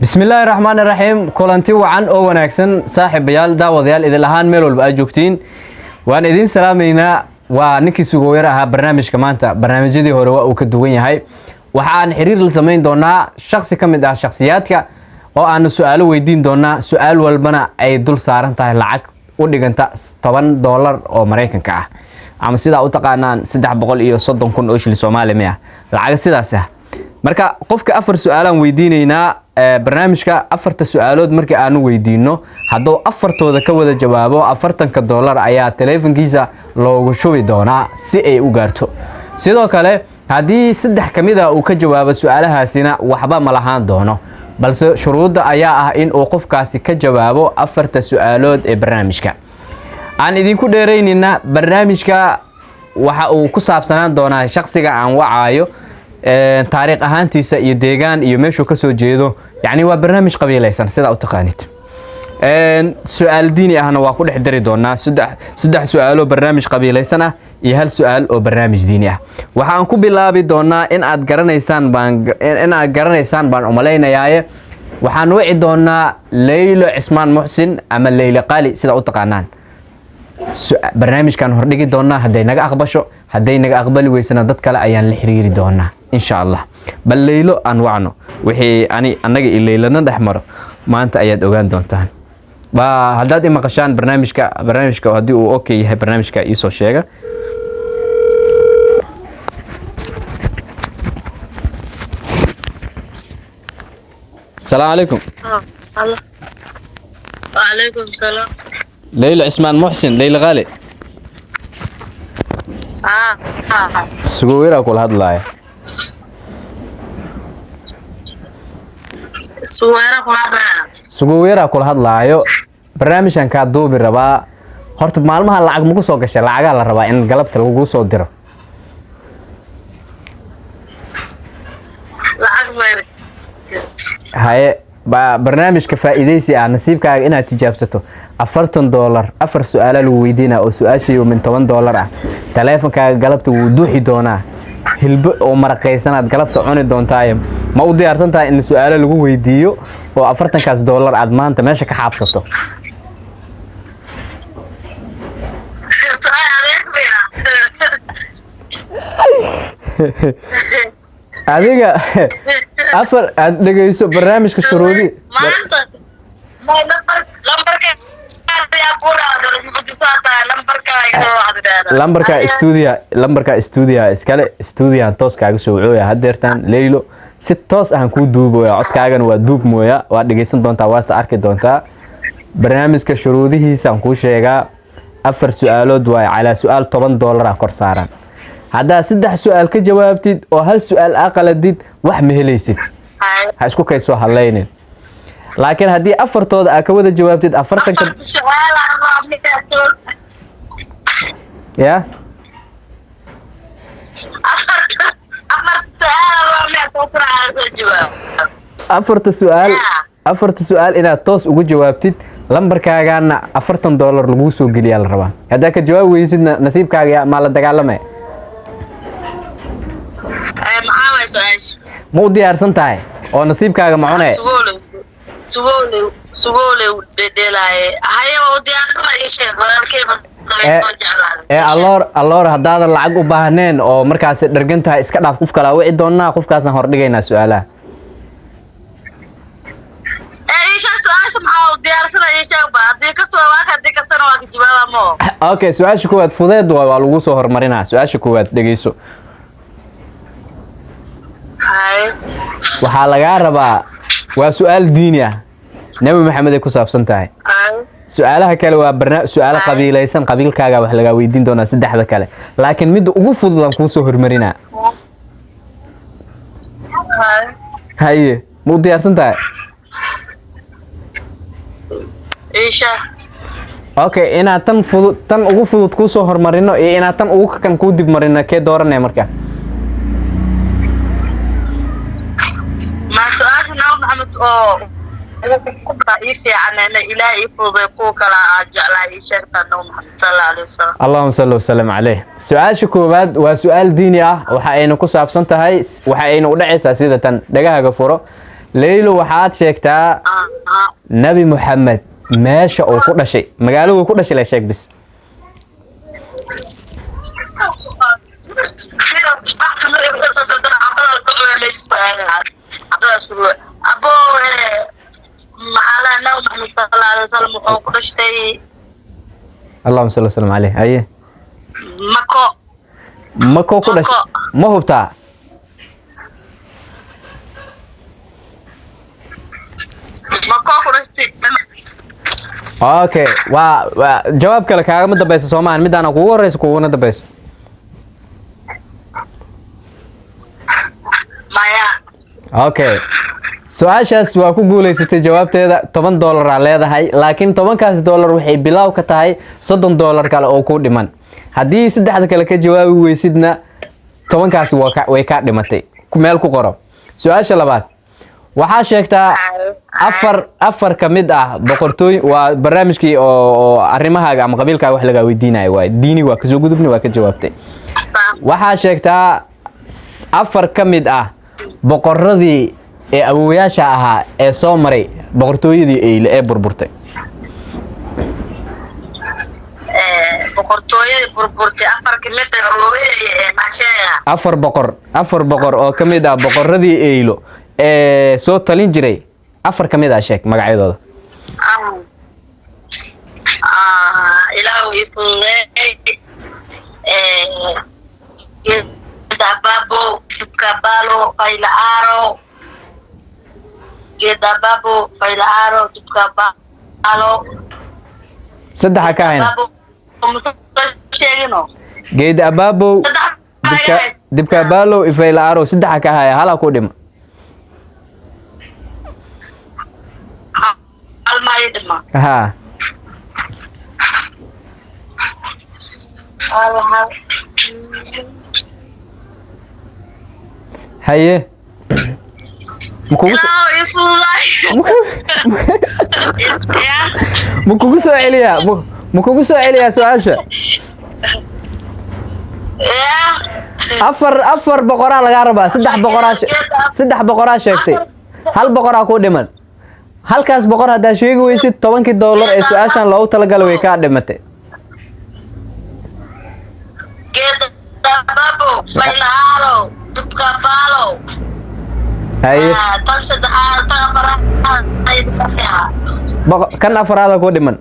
بسم الله الرحمن الرحيم كلانتي وعن أو وناكسن صاحب بيال داود يال إذا لهان ميلول بأجوكتين وأنا إذن سلامينا ونكي سوغويرها برنامج كمان برنامج دي هو وكدوين هاي وحان حرير لسمين دونا شخص كم ده شخصياتك أو أنا سؤال ويدين دونا سؤال والبنا أي دول سارن تاع العق وديجنتا $7 أو مريكان كا عم سيدا أوتقانا سدح بقول إيه صدق كون أوش للصومالي مياه العق سيدا سه marka qofka afar su'aalan weydiinayna barnaamijka afarta su'aalood markii aanu weydiino hadoo afartooda ka wada jawaabo $40 ayaa telefonkiisa loogu shubi doonaa si ay u gaarto sidoo kale hadii saddex kamida uu ka jawaabo su'aalahaasina waxba ma lahaan doono balse shuruudda ayaa ah in uu qofkaasi ka jawaabo afarta su'aalood ee barnaamijka aan idinku dheereynina barnaamijka waxa uu ku saabsanaan doonaa shakhsiga aan wacaayo taariikh ahaantiisa iyo deegaan iyo meeshu ka soo jeedo yani waa barnaamij qabiilaysan sida u taqaanid su'aal diini ahna waa ku dhex dari doonaa saddex su'aalo barnaamij qabiilaysan ah iyo hal su'aal oo barnaamij diini ah waxaan ku bilaabi doonaa in aad garanaysaan baan umaleynayaa waxaan wici doonaa Leylo Cismaan Muxsin ama Leylo Qali sida u taqaanaan barnaamijkan hordhigi doonaa haday naga aqbasho haday naga aqbali weysana dad kale ayaan la xiriiri doonaa insha Allah bal Leylo aan wacno wixii anaga Leylana dhaxmaro maanta ayaad ogaan doontaan ba hadaad ima qashaan barnaamijka hadii uu okay yahay barnaamijka ii soo sheega السلام عليكم وعليكم السلام ليلى عثمان محسن ليلى غالي سويرا كل هاد لاي سويرا كل هاد لايو برنامجkan ka duubi rabaa horta maalmaha lacag ma ku soo gashay lacag la rabaa in galabta lagu soo diro haye barnaamijka faa'iideysi ah nasiibkaaga inaad tijaabsato $40 afar su'aalo lagu weydiina oo su'aashiyo min $10 ah teleefankaaga galabta wuu duuxi doonaa hilbo oo maraqaysanaad galabta cuni doontaa ma u diyaarsan tahay in su'aalo lagu weydiiyo oo $40 aad maanta meesha ka xaabsato adiga afar aad dhageyso barnaamijka shuruudi lambarka studio iskale studio toos kaaga soo wacooya hadeertan Leylo si toos ah ku duuboya codkaagana waa duub mooya waa dhageysan doontaa waa arki doontaa barnaamijka shuruudihiisa aan ku sheegaa afar su'aalood waa cala su'aal $10 kor saaran هذا سدح سؤال كجوابتي وهل سؤال أقلديد wax ma helaysid ha isku kayso halaynin laakiin hadii afartooda aad ka wada jawaabtid afartan ka ya afarta su'aal inaad toos ugu jawaabtid lambarkaagana $40 lagu soo geliyaa la rabaa hadaa ka jawaab weysidna nasiibkaaga ma la dagaalamay مو ديارسن تاي او نصيبكاغا ما cunay سوولي دلاي هيا او ديارسن اي شيء walaalkeeba allor hadaad lacag u baahneen oo markaas dhargantahay iska dhaaf qof kala wici doonaa qofkaasna hor dhigaynaa su'aalaha okay su'aasha koowaad fudeed waa lagu soo hormarinaa su'aasha koowaad dhageyso waxaa laga rabaa waa su'aal diini ah nabi maxamed ku saabsan tahay su'aalaha kale waa su'aalo qabiilaysan qabiilkaaga wax laga weydiin doonaa saddexda kale laakiin mid ugu fudud aan ku soo hormarinaa haye muu diyaarsan tahay okay ina tan ugu fudud ku soo hormarino iyo ina tan ugu kan ku dib marino kee dooranay marka محمد او كبر يفي عنا إلهي يفوضيقوك لا أجعل شرطا محمد صلى الله عليه وسلم اللهم صل وسلم عليه سؤال شكوباد وسؤال ديني وحاينو كسابسن تهي وحاينو ودعيسا سيدة دغاغا فورو leylo waxaad sheegtaa nabi maxamed meesha uu ku dhashay magaalada uu ku dhashay la sheeg bis اللهم صل وسلم عليه ايه مكو كدش ما هبتا اوكي جواب كلا كاغا ما دبيس سومان ميدانا كوغو هوريس كوغونا دبيس maya اوكي su-aashaas waa ku guulaysatay jawaabteeda $10 aa leedahay laakiin 10kaas dollar waxay bilaaw ka tahay $30 kale oo ku dhiman haddii saddexda kale ka jawaabi weysidna 10kaas way ka dhimatay meel ku qoro su-aasha labaad waxaa sheegtaa afar ka mid ah boqortooy waa barnaamijkii oo arrimahaaga ama qabiilkaaga wax laga weydiinayo waa diini waa ka soo gudubni waa ka jawaabtay waxaa sheegtaa afar ka mid ah boqoradii ee awooyaasha ahaa ee soo maray boqortooyadii eyle ee burburtay boqortooyadii burburtay afar ka mid ah awooyadii maxsheega afar boqor oo ka mid ah boqoradii eylo ee soo talin jiray afar ka mid ah sheeg magacyadooda ilaahu ifudeey Gedababo, Tukabalo, Failaaro, Gedababo, Failaaro, Tukabalo. Saddex ka hayna. Gedababo, Tukabalo, Failaaro, saddex ka haya hala ku dhima. Almay dhima. Ha. haye mukugu soo celiyaa su-aasha afar boqoraa lagaa rabaa saddex boqoraa sheegtay hal boqoraa ku dhiman halkaas boqor haddaa sheegi weysid $10 ee su-aashan loogu talagalay way kaa dhimatay haye kan afaraada ku dhiman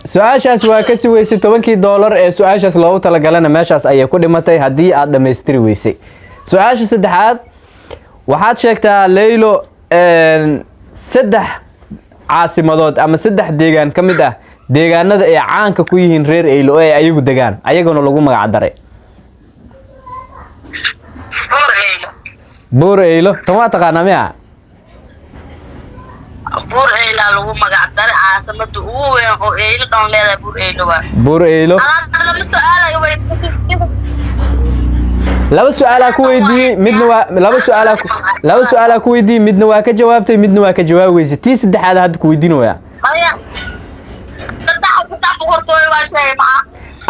su-aashaas waa ka siweysay $10 ee su-aashaas loogu talagalana meeshaas ayay ku dhimatay haddii aad dhammaystiri weysay su-aasha saddexaad waxaad sheegtaa leylo saddex caasimadood ama saddex deegaan ka mid ah deegaanada ay caanka ku yihiin reer eylo ee ayagu degaan ayaguna lagu magac daray buur eylo tan waa taqaanaa miya buur eylo lagu magac daray caasimada ugu weyn oo eylo dhan leedahay buur eylo laba su'aal ku weydiiyay midna waa laba su'aal ku weydiiyay midna waa ka jawaabtay midna waa ka jawaabi weysay tii saddexaad hadda ku weydiinaya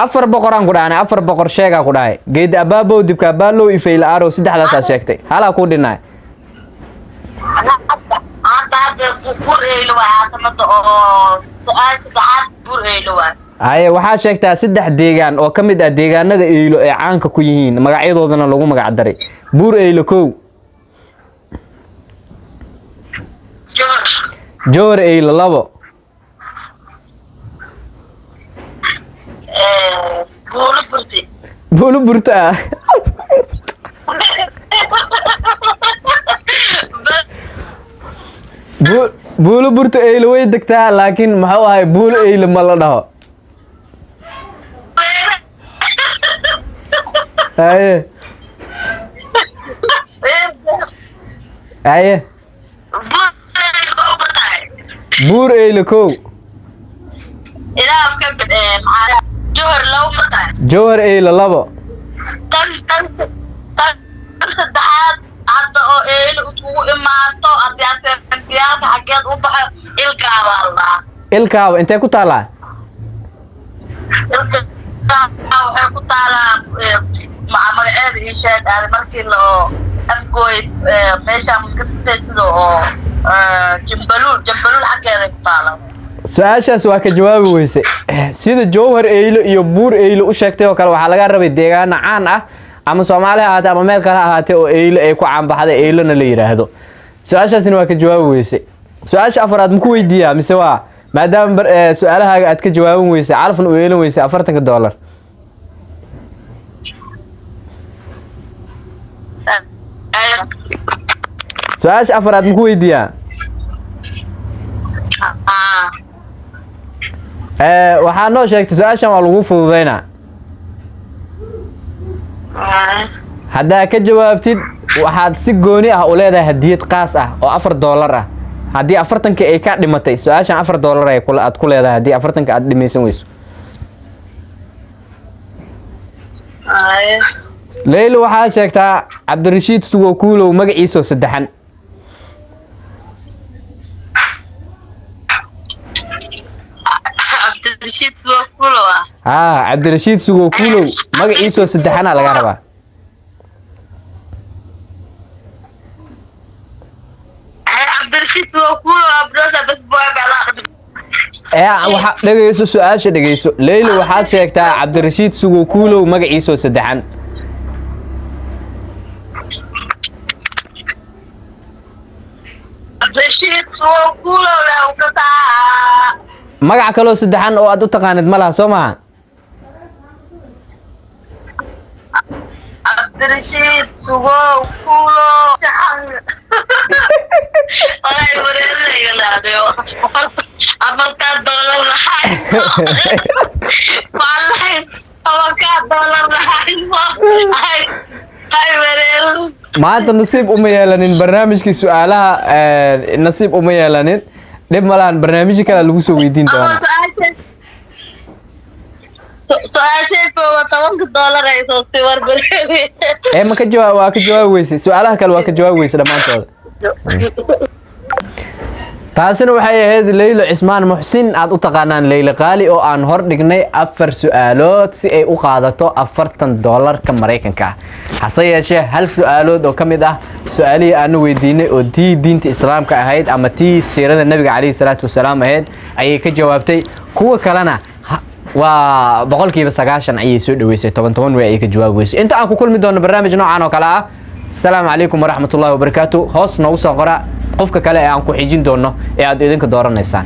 afar boqoraan ku dhaanay afar boqor sheega ku dhahay geed abaabo dibka baalo ifayl aaro saddexdaas aad sheegtay hala ku dhinay haye waxaa sheegtaa saddex deegaan oo ka mid ah deegaanada eylo ee caanka ku yihiin magacyadoodana lagu magac daray buur eylo kow joor eylo labo buulu burta buulu burta eylo way degtaa laakiin maxuu ahay buulu eylo ma la dhaho haye haye buur eylo kow jowhar eylo labo ilkaaba intee ku taalaa waxay ku taalaa magaceeda ii sheeg aad markii loo afgooy meesha muskatay sida oo jambaluul xaggeeda ku taalaa su-aashaas waa ka jawaabi weyse sida jowhar eylo iyo buur eylo u sheegtay oo kale waxaa laga rabay deegaano caan ah ama Soomaali ha ahaatee ama meel kale ha ahaatee oo eylo ay ku caan baxday eylona la yiraahdo su-aashaasina waa ka jawaabi weyse su-aasha afraad ma ku weydiiyaa mise waa maadaama su-aalahaaga aad ka jawaaban weyse calafna u yeelan weyse $40 su-aasha afraad ma ku weydiiyaa waxaa noo sheegtay su-aashan waa lagu fududeynaa haddaa ka jawaabtid waxaad si gooni ah u leedahay hadiyad qaas ah oo $4 ah haddii 40 ay ka dhimatay su-aashan $4 ay aad ku leedahay haddii 40 aad dhimaysan weyso leylo waxaad sheegtaa cabdirashiid sugo kuulow magaciisoo saddexan cabdirashiid sugo kuulow magaciisoo saddexana laga rabaa waxa dhageyso su-aasha dhageyso leylo waxaad sheegtaa cabdirashiid sugo kuulow magaciisoo saddexan magac kaloo saddexan oo aad u taqaanid ma laha soo maaha cabdirashiid sugo kuulo maanta nasiib uma yeelanin barnaamijkii su-aalaha nasiib uma yeelanin dhib ma lahan barnaamijyo kale lagu soo weydiin doonaa ma ka jawaab waa ka jawaabi weyse su-aalaha kale waa ka jawaabi weyse dhammaantooda taasina waxay ahayd leylo cismaan muxsin aad u taqaanaan leylo qaali oo aan hor dhignay 4 su-aalood si ay u qaadato $40 Mareykanka ah hase yeeshee hal su-aalood oo ka mid ah su-aalihii aan weydiinay oo diinta islaamka ahayd ama tii siirada nabiga calayhi salaatu wasalaam ahayd ayay ka jawaabtay kuwa kalena waa 90% ayay soo dhaweysay 10 way ay ka jawaabi weysay inta aan ku kulmi doono barnaamij noocan oo kale ah السلام عليكم ورحمة الله وبركاته هوس نوصل قراء قفك كلا عن كحجين دونه إعاد إذنك دورنا إنسان